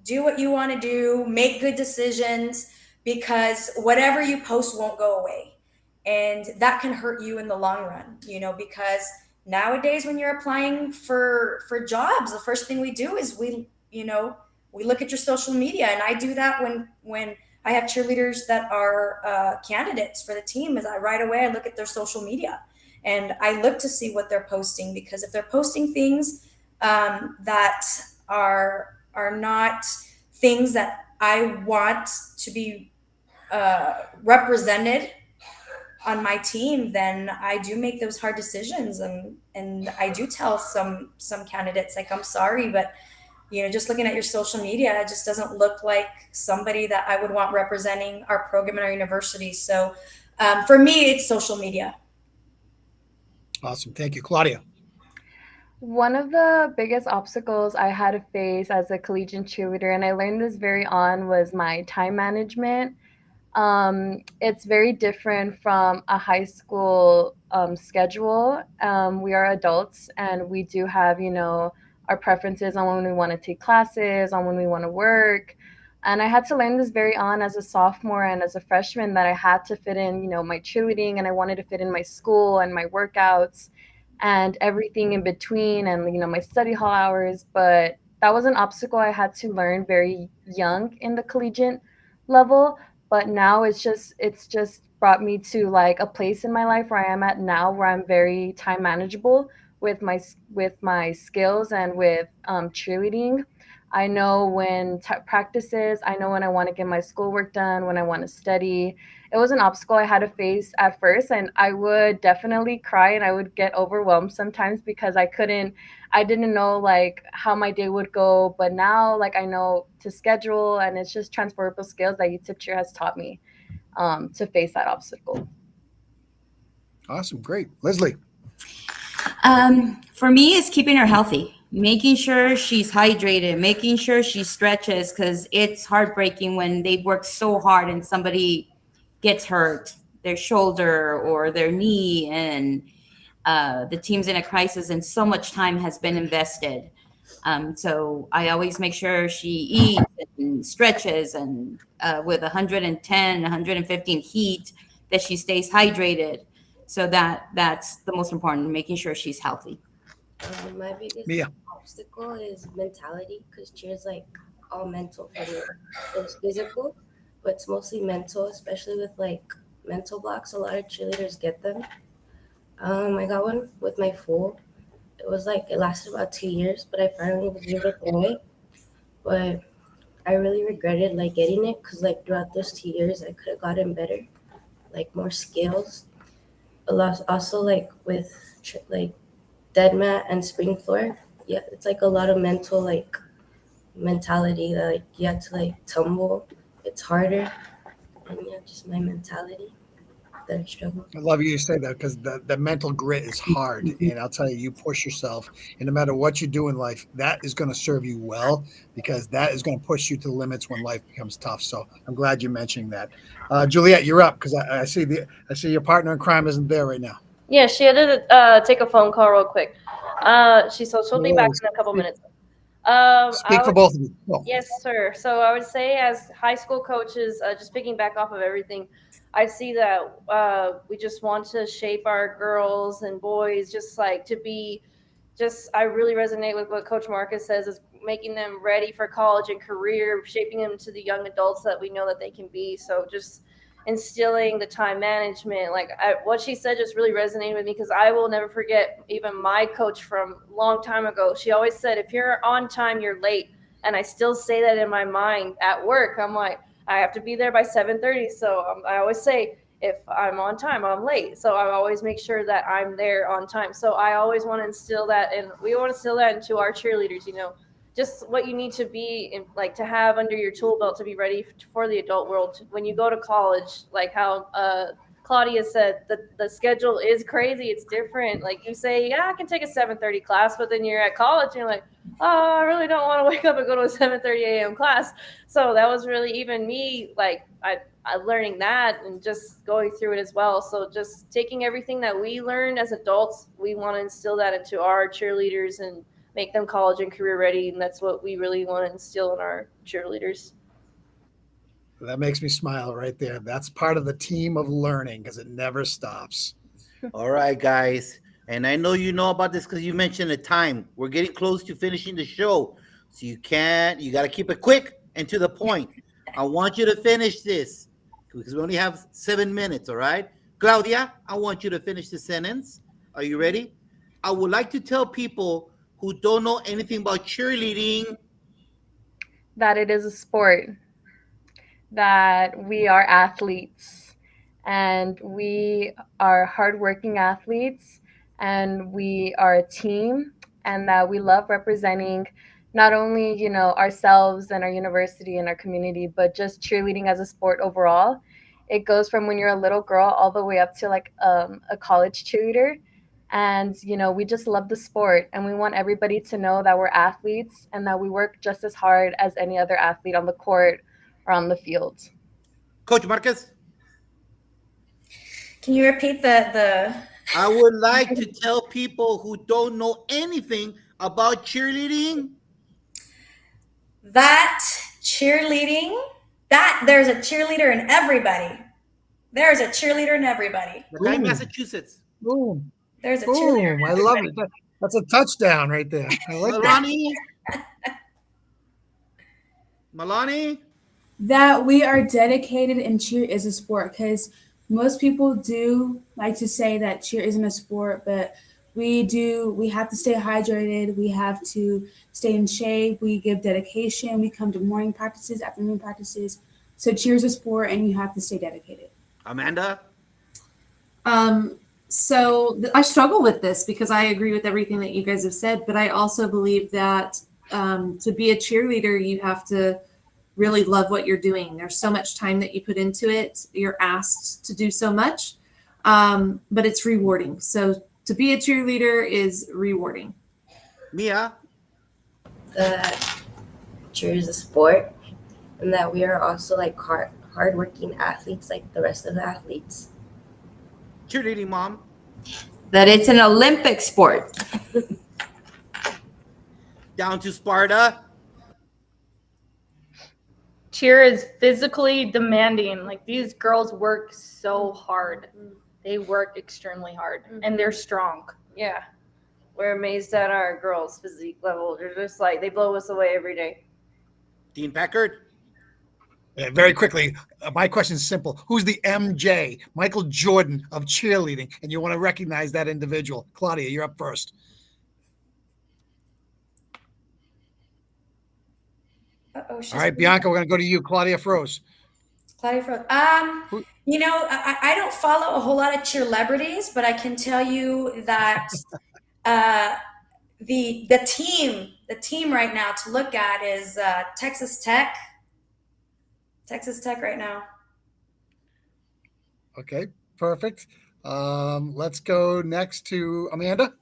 Do what you want to do, make good decisions, because whatever you post won't go away. And that can hurt you in the long run, because nowadays when you're applying for jobs, the first thing we do is we look at your social media. And I do that when I have cheerleaders that are candidates for the team. Right away I look at their social media and I look to see what they're posting, because if they're posting things that are not things that I want to be represented on my team, then I do make those hard decisions, and I do tell some candidates, like, I'm sorry, but just looking at your social media, it just doesn't look like somebody that I would want representing our program and our university. So for me, it's social media. Awesome. Thank you. Claudia. One of the biggest obstacles I had to face as a collegiate cheerleader, and I learned this very on, was my time management. It's very different from a high school schedule. We are adults, and we do have, our preferences on when we want to take classes, on when we want to work. And I had to learn this very on as a sophomore and as a freshman, that I had to fit in, my cheerleading, and I wanted to fit in my school and my workouts and everything in between, and my study hall hours. But that was an obstacle I had to learn very young in the collegiate level. But now it's just brought me to like a place in my life where I am at now, where I'm very time manageable with my skills and with cheerleading. I know when practices, I know when I want to get my schoolwork done, when I want to study. It was an obstacle I had to face at first, and I would definitely cry and I would get overwhelmed sometimes, because I didn't know like how my day would go. But now, like, I know to schedule, and it's just transferable skills that UTEP Cheer has taught me to face that obstacle. Awesome. Great. Leslie. For me, it's keeping her healthy, making sure she's hydrated, making sure she stretches, because it's heartbreaking when they've worked so hard and somebody gets hurt, their shoulder or their knee, and the team's in a crisis and so much time has been invested. So I always make sure she eats and stretches, and with 110, 115 heat, that she stays hydrated. So that's the most important, making sure she's healthy. My biggest obstacle is mentality, because cheer's like all mental for me. It's physical, but it's mostly mental, especially with like mental blocks. A lot of cheerleaders get them. I got one with my full. It lasted about 2 years, but I finally was able to throw it. But I really regretted like getting it, because like throughout those 2 years, I could have gotten better, like more skills. A lot also like with like dead mat and spring floor. Yeah, it's like a lot of mental like mentality that like you have to like tumble. It's harder, and just my mentality that I struggle. I love you say that because the mental grit is hard. And I'll tell you, you push yourself. And no matter what you do in life, that is going to serve you well because that is going to push you to the limits when life becomes tough. So I'm glad you're mentioning that. Juliet, you're up because I see your partner in crime isn't there right now. Yeah, she had to take a phone call real quick. She'll No be back worries. in a couple Speak, minutes. speak for both of you. Go. Yes, sir. So I would say, as high school coaches, just picking back off of everything, I see that we just want to shape our girls and boys just like to be just, I really resonate with what Coach Marcus says is making them ready for college and career, shaping them to the young adults that we know that they can be. So just instilling the time management, what she said just really resonated with me because I will never forget even my coach from a long time ago. She always said, if you're on time, you're late. And I still say that in my mind at work. I'm like, I have to be there by 7:30. So I always say, if I'm on time, I'm late. So I always make sure that I'm there on time. So I always want to instill that, and we want to instill that into our cheerleaders, just what you need to be in, like to have under your tool belt to be ready for the adult world. When you go to college, like how Claudia said, the schedule is crazy. It's different. Like you say, yeah, I can take a 7:30 class, but then you're at college and you're like, oh, I really don't want to wake up and go to a 7:30 a.m. class. So that was really even me, like I learning that and just going through it as well. So just taking everything that we learn as adults, we want to instill that into our cheerleaders and make them college and career ready. And that's what we really want to instill in our cheerleaders. That makes me smile right there. That's part of the team of learning because it never stops. All right, guys. And I know you know about this because you mentioned the time. We're getting close to finishing the show. So you got to keep it quick and to the point. I want you to finish this because we only have 7 minutes, all right? Claudia, I want you to finish the sentence. Are you ready? I would like to tell people who don't know anything about cheerleading. That it is a sport, that we are athletes, and we are hardworking athletes, and we are a team, and that we love representing not only ourselves and our university and our community, but just cheerleading as a sport overall. It goes from when you're a little girl all the way up to like a college cheerleader. And we just love the sport, and we want everybody to know that we're athletes and that we work just as hard as any other athlete on the court or on the field. Coach Marcus? Can you repeat the I would like to tell people who don't know anything about cheerleading that cheerleading, that there's a cheerleader in everybody. There's a cheerleader in everybody. the guy in Massachusetts. Boom. There's a cheerleader. Boom. I love it. That's a touchdown right there. I like that. Milani? That we are dedicated and cheer is a sport because most people do like to say that cheer isn't a sport, but we have to stay hydrated, we have to stay in shape, we give dedication, we come to morning practices, afternoon practices. So cheer is a sport and you have to stay dedicated. Amanda? I struggle with this because I agree with everything that you guys have said, but I also believe that to be a cheerleader, you have to really love what you're doing. There's so much time that you put into it. You're asked to do so much, but it's rewarding. So to be a cheerleader is rewarding. Mia? That cheer is a sport, and that we are also like hardworking athletes like the rest of the athletes. Cheerleading, Mom? That it's an Olympic sport. Down to Sparta? Cheer is physically demanding. Like these girls work so hard. They work extremely hard and they're strong. Yeah. We're amazed at our girls' physique level. They're just like, they blow us away every day. Dean Packard? Very quickly, my question is simple. Who's the MJ, Michael Jordan of cheerleading? And you want to recognize that individual. Claudia, you're up first. All right, Bianca, we're going to go to you. Claudia froze. Claudia froze. I don't follow a whole lot of cheerlebrities, but I can tell you that the team the team right now to look at is Texas Tech. Texas Tech right now. Okay, perfect. Let's go next to Amanda.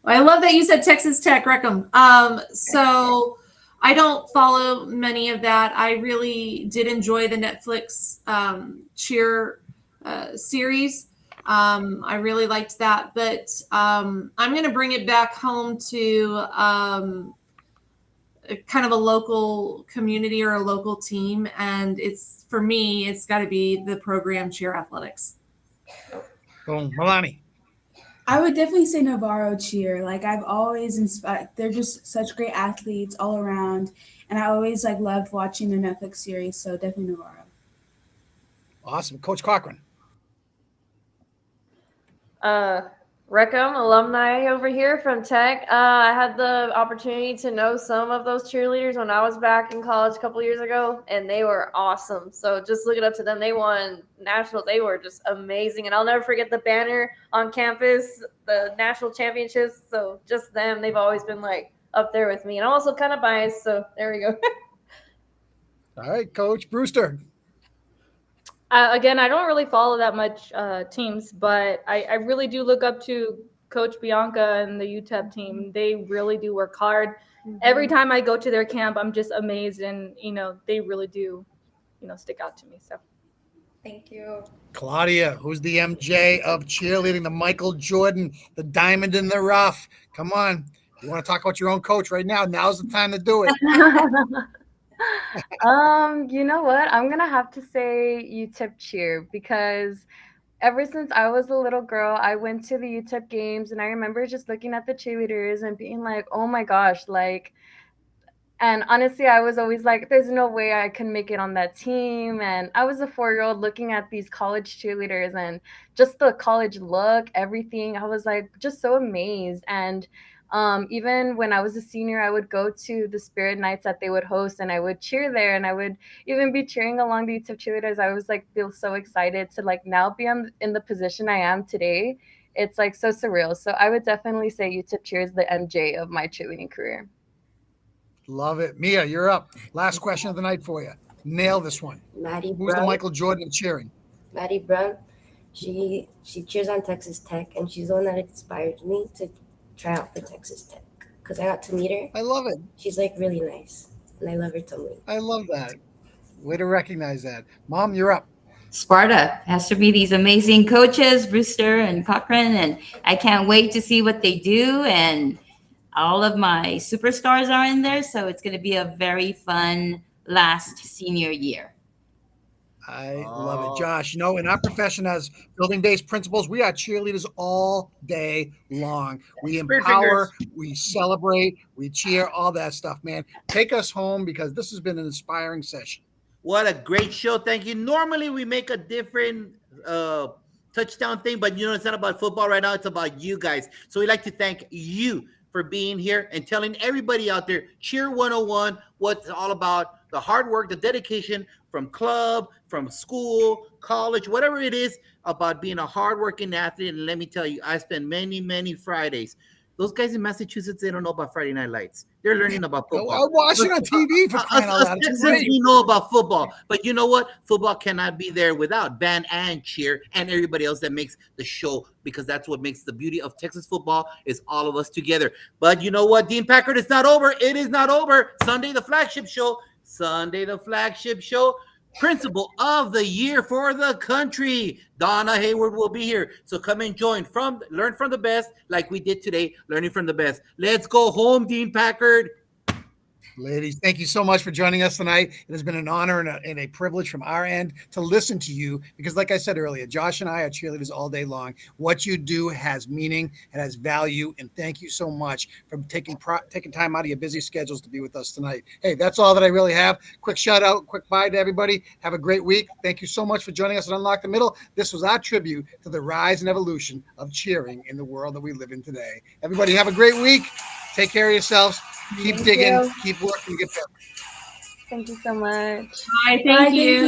I love that you said Texas Tech, Reckham. So I don't follow many of that. I really did enjoy the Netflix cheer series. I really liked that, but I'm going to bring it back home to kind of a local community or a local team, and it's for me, it's got to be the program cheer athletics. Boom, Milani. I would definitely say Navarro cheer. Like I've always inspired. They're just such great athletes all around, and I always like loved watching the Netflix series. So definitely Navarro. Awesome, Coach Cochran. Reckham alumni over here from Tech. I had the opportunity to know some of those cheerleaders when I was back in college a couple years ago, and they were awesome. So just looking up to them, they won nationals. They were just amazing, and I'll never forget the banner on campus, the national championships. So just them, they've always been like up there with me, and I'm also kind of biased. So there we go. All right, Coach Brewster. Again, I don't really follow that much teams, but I really do look up to Coach Bianca and the UTEP team. They really do work hard. Every time I go to their camp, I'm just amazed, and they really do, stick out to me. So, thank you, Claudia, who's the MJ of cheerleading, the Michael Jordan, the diamond in the rough. Come on, you want to talk about your own coach right now? Now's the time to do it. You know what? I'm gonna have to say UTEP cheer because ever since I was a little girl, I went to the UTEP games and I remember just looking at the cheerleaders and being like, oh my gosh, like, and honestly, I was always like, there's no way I can make it on that team. And I was a 4-year-old looking at these college cheerleaders and just the college look, everything. I was like, just so amazed. And even when I was a senior, I would go to the spirit nights that they would host and I would cheer there. And I would even be cheering along the UTEP cheerleaders. I was like, feel so excited to like now be in the position I am today. It's like so surreal. So I would definitely say UTEP cheer is the MJ of my cheerleading career. Love it. Mia, you're up. Last question of the night for you. Nail this one. Maddie Who's Brown. the Michael Jordan of cheering? Maddie Brown. She cheers on Texas Tech, and she's the one that inspired me to try out for Texas Tech because I got to meet her. I love it. She's like really nice, and I love her tumbling. I love that. Way to recognize that. Mom, you're up. Sparta has to be these amazing coaches, Brewster and Cochran, and I can't wait to see what they do. And all of my superstars are in there, so it's going to be a very fun last senior year. I love it. Josh, in our profession as building-based principals, we are cheerleaders all day long. We empower, we celebrate, we cheer, all that stuff, man. Take us home because this has been an inspiring session. What a great show. Thank you. Normally, we make a different touchdown thing, but it's not about football right now. It's about you guys. So we'd like to thank you for being here and telling everybody out there, Cheer 101, what it's all about, the hard work, the dedication from club, from school, college, whatever it is, about being a hardworking athlete. And let me tell you, I spend many, many Fridays. Those guys in Massachusetts, they don't know about Friday Night Lights. They're learning about football. I watch it on TV for crying out loud. We know about football. But you know what? Football cannot be there without band and cheer and everybody else that makes the show, because that's what makes the beauty of Texas football is all of us together. But you know what, Dean Packard, it's not over. It is not over. Sunday, the flagship show. Principal of the year for the country, Donna Hayward, will be here. So come and learn from the best, like we did today, learning from the best. Let's go home, Dean Packard. Ladies, thank you so much for joining us tonight. It has been an honor and a privilege from our end to listen to you because, like I said earlier, Josh and I are cheerleaders all day long. What you do has meaning, it has value, and thank you so much for taking time out of your busy schedules to be with us tonight. Hey, that's all that I really have. Quick shout out, quick bye to everybody. Have a great week. Thank you so much for joining us at Unlock the Middle. This was our tribute to the rise and evolution of cheering in the world that we live in today. Everybody have a great week. Take care of yourselves. Keep digging. Keep working. Get better. Thank you so much. Bye. Thank you.